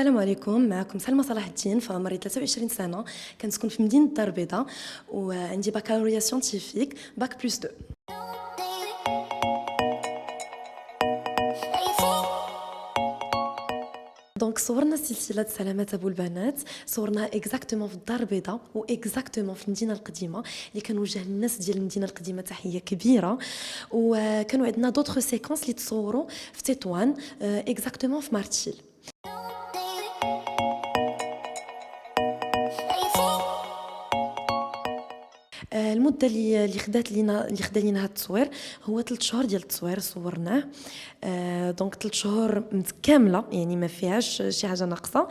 السلام عليكم، معكم سلمى صلاح الدين. فعمري 23 سنة، كنسكن في مدينة الدار البيضاء وعندي بكالوريا سيانتيفيك باك بلس 2. دونك صورنا سلسلة سلامات أبو البنات، صورناها اكزاكتومون في الدار البيضاء واكزاكتومون في المدينة القديمة اللي كنوجه للناس ديال المدينة القديمة تحية كبيرة. وكانوا عندنا دوطخ سيكونس اللي تصوروا في تطوان اكزاكتومون في مارتشيل. المده اللي خدا لينا هاد التصوير هو 3 شهور ديال التصوير صورناه. دونك 3 شهور متكامله، يعني ما فيهاش شي حاجه ناقصه،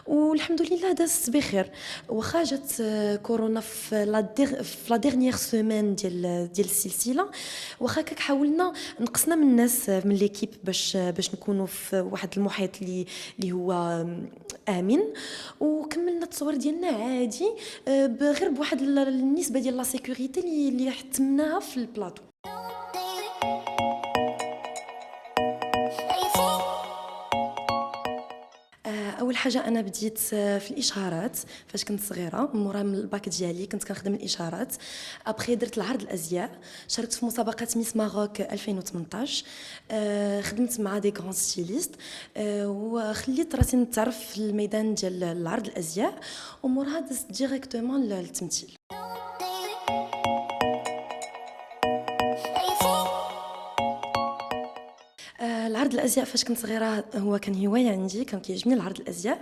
والحمد لله دازت بخير. واخا جات كورونا في لا ديرنيير سيمين ديال السلسله، واخا حاولنا نقصنا من الناس من ليكيب باش نكونوا في واحد المحيط اللي هو امن، وكملنا التصوير ديالنا عادي غير بواحد النسبه ديال لا سيكوريتي اللي حتمناها في البلاطو. اول حاجه انا بديت في الاشهارات فاش كنت صغيره، مورا من الباك ديالي كنت كنخدم الاشهارات. ابخي درت العرض الازياء، شاركت في مسابقه ميس ماروك 2018. خدمت مع دي غران ستيليست، وخليت راسي نتعرف في الميدان ديال العرض الازياء، ومورها دزت ديريكتومون للتمثيل. العرض الازياء فاش كنت صغيره هو كان هوايه عندي، كان كيعجبني العرض الازياء،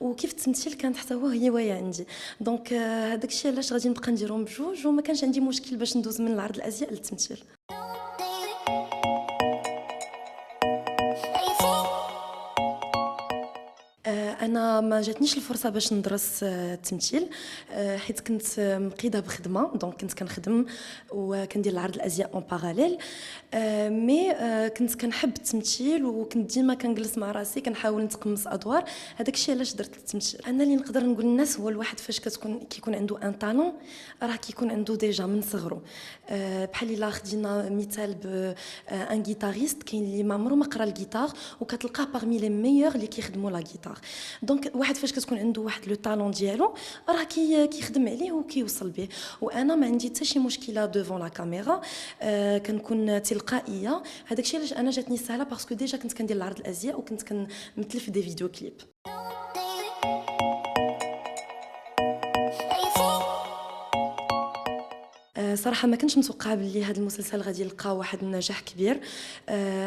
وكيف التمثيل كان حتى هو هوايه عندي. دونك هذاك الشيء علاش غادي نبقى نديرهم بجوج، وما كانش عندي مشكل باش ندوز من العرض الازياء للتمثيل. انا ما جاتنيش الفرصه باش ندرس التمثيل، حيت كنت مقيده بخدمه، دونك كنت كنخدم وكندير العرض الازياء اون باراليل. مي كنت كنحب التمثيل، وكنت ديما كنجلس مع راسي كنحاول نتقمص ادوار. هذاك الشيء علاش درت التمثيل. انا اللي نقدر نقول للناس هو الواحد فاش كيكون عنده ان طالون، راه كيكون عنده ديجا من صغره. بحال الا خدينا مثال بان غيتاريست كاين اللي ما عمره ما قرا الجيتار وكتلقاه باغمي لي ميور اللي كيخدموا لا جيتار. دونك واحد فاش كتكون عنده واحد لو طالون ديالو راه كيخدم عليه وكيوصل به. وانا ما عندي حتى شي مشكله دوفون لا كاميرا، كنكون تلقائيه. هذاك الشيء علاش انا جاتني سهله، باسكو ديجا كنت كندير العرض الازياء وكنت كنمثل في دي فيديو كليب. صراحه ما كنتش متوقعه باللي هذا المسلسل غادي يلقى واحد النجاح كبير،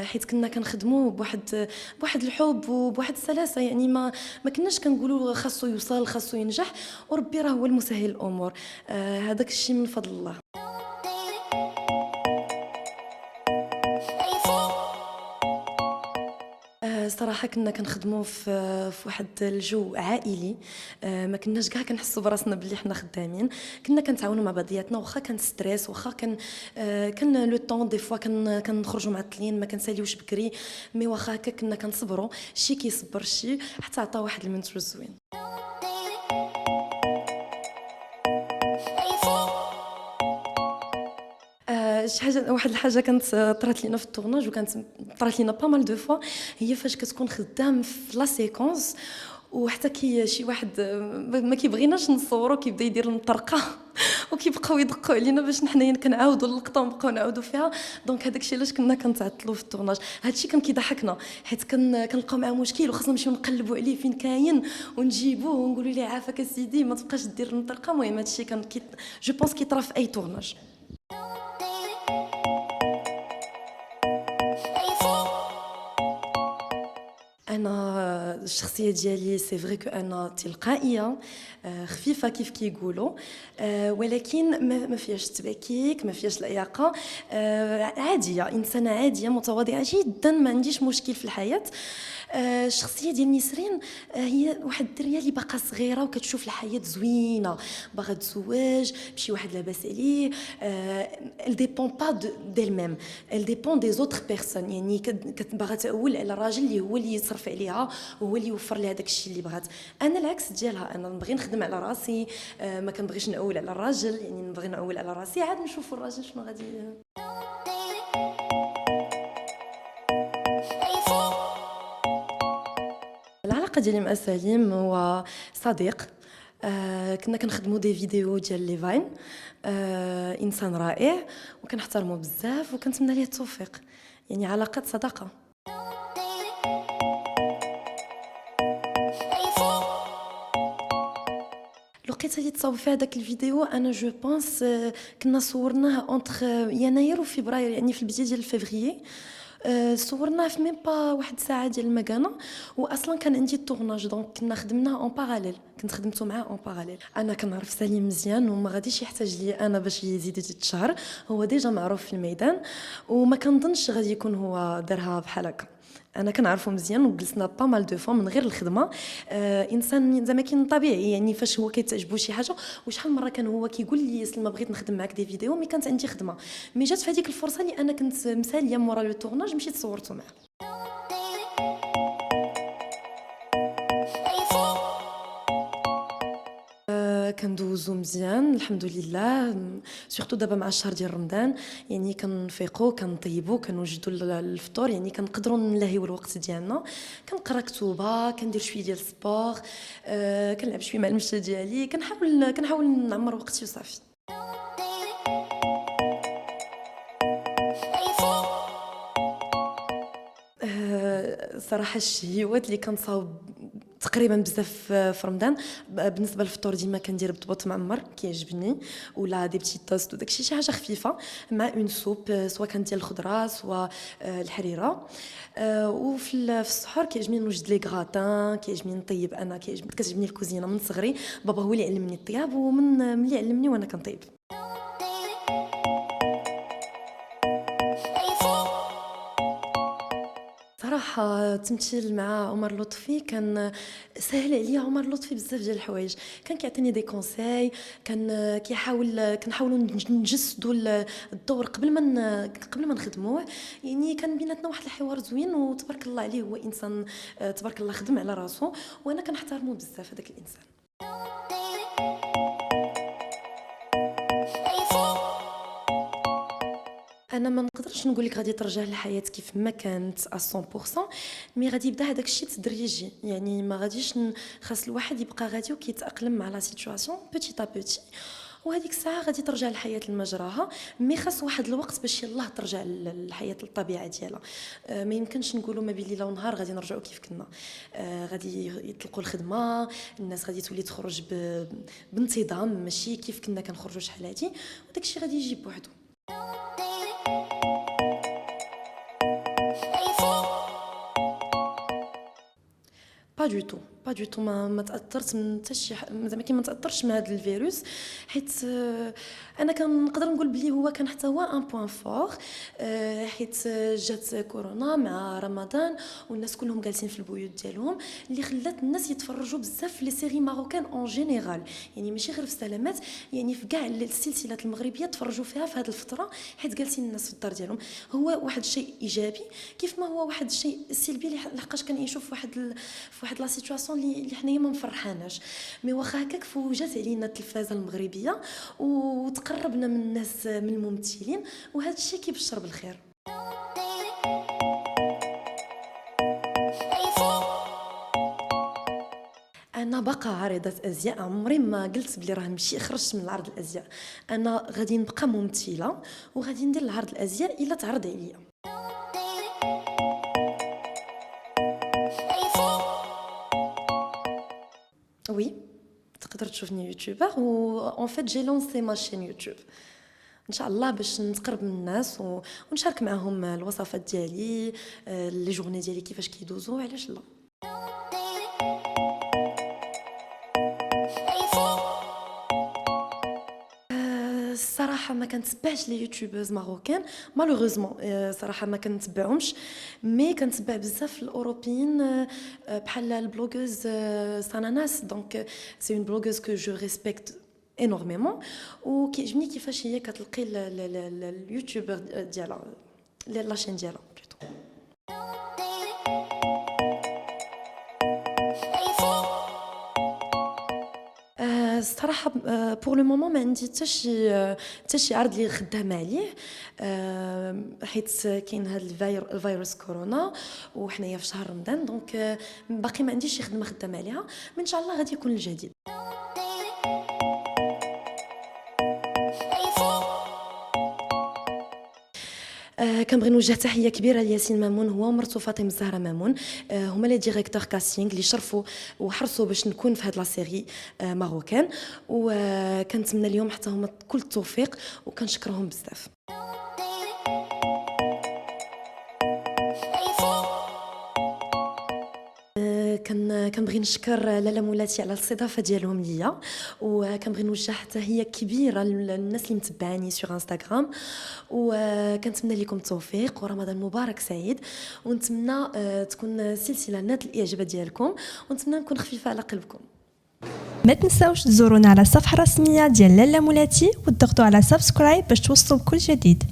حيت كنا كنخدموا بواحد الحب وبواحد السلاسه، يعني ما كناش كنقولوا خاصو يوصل خاصو ينجح، وربي راه هو المسهل الامور. هذاك الشيء من فضل الله. صراحه كنا كنخدموا في واحد الجو عائلي، ما كناش كاع كنحسوا براسنا بلي حنا خدامين. كنا كنتعاونوا مع بعضياتنا، واخا كان ستريس، واخا كان لو طون دي فوا كنخرجوا معطلين، ما كنساليوش بكري، مي واخا هكا كنا كنصبروا. شي كيصبر شي حتى عطا واحد المنتج زوين. شي حاجه، واحد الحاجه كانت طرات لينا في التورناج، وكانت طرات لينا با مال دو فوا، هي فاش كتكون خدام في لا سيكونس وحتى شي واحد ما كيبغيناش نصورو، كيبدا يدير المطرقه وكيبقاو يدقوا علينا باش حنايا كنعاودوا اللقطه ونبقاو نعاودوا فيها. دونك هذاك الشيء علاش كنا كنتعطلوا في التورناج. هذا الشيء كان كيضحكنا، حيت كنلقاو معاه مشكل وخاصنا نمشيو نقلبوا عليه فين كاين ونجيبوه ونقولوا ليه عافاك اسيدي ما تبقاش دير المطرقه. المهم هذا الشيء كان جو بونس كيطرا في اي تورناج. انا الشخصيه ديالي سي فري كو انا تلقائيه، خفيفه كيف كيقولوا، ولكن ما فيهاش التبكيك، ما فيهاش اللياقه، عاديه، انسانه عاديه متواضعه جدا، ما عنديش مشكل في الحياه. الشخصيه ديال نسرين هي واحد الدريه اللي باقا صغيره وكتشوف الحياه زوينه، باغا تزواج بشي واحد لاباس عليه. elle dépend pas d'elle même, elle dépend des autres personnes. يعني باغا تعول على راجل اللي هو اللي يصرف عليها وهو اللي يوفر لها داك الشيء اللي بغات. انا العكس ديالها، انا نبغي نخدم على راسي، ما كنبغيش نعول على الراجل، يعني نبغي نعول على راسي عاد نشوفوا الراجل شنو غادي. العلاقة ديالي مع سليم هو صديق. كنا كنخدموا دي فيديو ديال لي فاين. انسان رائع وكنحترمه بزاف وكنتمنى ليه التوفيق، يعني علاقة صداقة. الوقيته اللي تصاوب فيها داك الفيديو انا جو بونس كنا صورناه اونتر يناير وفبراير، يعني في البدايه ديال فيفري. صورناه في ميم با واحد ساعه ديال المكانه، واصلا كان عندي التورناج دونك كنا خدمنا اون باراليل، كنت خدمته معاه اون باراليل. انا كنعرف سليم مزيان وما غاديش يحتاج لي انا باش يزيد يتشهر، هو ديجا معروف في الميدان وما كنظنش غادي يكون هو دارها بحال هكا. انا كنعرفو مزيان وجلسنا با مال دو فوا من غير الخدمه. انسان زعما كاين طبيعي، يعني فاش هو كيتعجبو شي حاجه. وشحال مره كان هو كيقول لي سلمى بغيت نخدم معاك دي فيديو، مي كانت عندي خدمه. مي جات في هذيك الفرصه اللي انا كنت مساليه مورا لو تورناج، مشيت صورته معاه. كندوزو مزيان الحمد لله، سورتو دابا مع الشهر ديال رمضان، يعني كنفيقو كنطيبو كنوجدو الفطور، يعني كنقدروا نلهيو الوقت ديالنا. كنقرا كتوبه، كندير شويه ديال السبور، كنلعب شويه مع المشى ديالي، كنحاول نعمر وقتي وصافي. صراحه الشهيوات اللي كنصاوب تقريبا بزاف في رمضان، بالنسبه للفطور ديما كندير بطبوط معمر كيعجبني، ولا دي بتي توست وداكشي شي حاجه خفيفه مع اون سوب، سواء كانت ديال الخضره سواء الحريره. وفي السحور كيعجبني نوجد لي غراتان، كيعجبني نطيب انا، كتعجبني الكوزينه من صغري. بابا هو اللي علمني الطياب، ومن ملي علمني وانا كنطيب. صراحة التمثيل مع عمر لطفي كان سهل عليا. عمر لطفي بزاف ديال الحوايج، كان كيعطيني دي كونساي، كان كنحاولوا نجسدوا الدور قبل ما نخدموه. يعني كان بيناتنا واحد الحوار زوين، وتبارك الله عليه، هو انسان تبارك الله خدم على راسو، وانا كنحترمه بزاف هذاك الانسان. انا ما نقدرش نقول لك غادي ترجع للحياه كيف ما كانت 100%، مي غادي يبدا هذاك الشيء تدريجي. يعني ما غاديش خاص الواحد يبقى غادي وكيتاقلم مع لا سيتوياسيون بوتي تا بوتي، وهذيك الساعه غادي ترجع الحياه لمجراها. مي خاص واحد الوقت باش يلاه ترجع للحياه للطبيعه ديالها. ما يمكنش نقولوا ما بين ليله ونهار غادي نرجعوا كيف كنا. غادي يطلقوا الخدمه، الناس غادي تولي تخرج بانتظام، ماشي كيف كنا كنخرجوا شحال هادي، وداك الشيء غادي يجي بوحدو. با دو تو، با دو تو، ما تاثرت من حتى شي زعما ما تاثرش من هذا الفيروس، حيت انا كنقدر نقول بلي هو كان حتى هو ان بوين فور. حيت جات كورونا مع رمضان والناس كلهم جالسين في البيوت ديالهم، اللي خلات الناس يتفرجوا بزاف في لي سيري ماروكان اون جينيرال، يعني ماشي غير في سلامات، يعني في كاع السلسلات المغربيه تفرجوا فيها في هذه الفتره، حيت جالسين الناس في الدار ديالهم. هو واحد الشيء ايجابي كيف ما هو واحد الشيء سلبي، لحقاش كنعيشوا في واحد لا سيتوياسيون اللي حنايا ما مفرحاناش. مي واخا هكاك فوجات علينا التلفازه المغربيه وتقربنا من الناس، من الممثلين، وهذا الشيء كيبشر بالخير. انا باقا عارضه ازياء، عمري ما قلت بلي راه نمشي خرجت من عرض الازياء. انا غادي نبقى ممثله وغادي ندير العرض الازياء الا تعرض عليا. وي، تقدر تشوفني يوتيوبر، و اون فيت جي لونسي ما شين يوتيوب ان شاء الله باش نتقرب من الناس ونشارك معهم الوصفات ديالي، لي جورني ديالي كيفاش كيدوزو، علاش لا. الصراحه ما كنتبعش لي يوتيوبرز ماروكان مالوغوزمون. صراحه ما كنتبعهمش، مي كنتبع بزاف الاوروبيين، بحال البلوغوز ساناناس. دونك سي اون بلوغوز كو جو ريسبكت انورميمون، وكيعجبني كيفاش هي كتلقي اليوتيوبر ديالها، لاشين ديالها بلوتو. الصراحه بور لو مومون ما عندي حتى شي عرض اللي خدامه عليه، حيت كاين هذا الفيروس كورونا وحنايا في شهر رمضان، دونك باقي ما عنديش شي خدمه خدامه عليها، من ان شاء الله غادي يكون الجديد. كنبغي نوجه تحيه كبيره لياسين مامون هو ومرته فاطمه الزهراء مامون، هما لي ديريكتور كاستينغ اللي شرفوا وحرصوا باش نكون في هاد لا سيري ماروكان، وكنتمنى اليوم حتى هما كل التوفيق وكنشكرهم بزاف. كنبغي نشكر لاله مولاتي على الاستضافه ديالهم ليا، وكنبغي نوجه تحيه كبيره للناس اللي متبعاني سور انستغرام، وكنتمنى لكم التوفيق ورمضان مبارك سعيد، ونتمنى تكون سلسله نات الاعجاب ديالكم، ونتمنى نكون خفيفه على قلبكم. ما تنساوش تزورونا على الصفحه الرسميه ديال لاله مولاتي وتضغطوا على سبسكرايب باش توصلوا بكل جديد.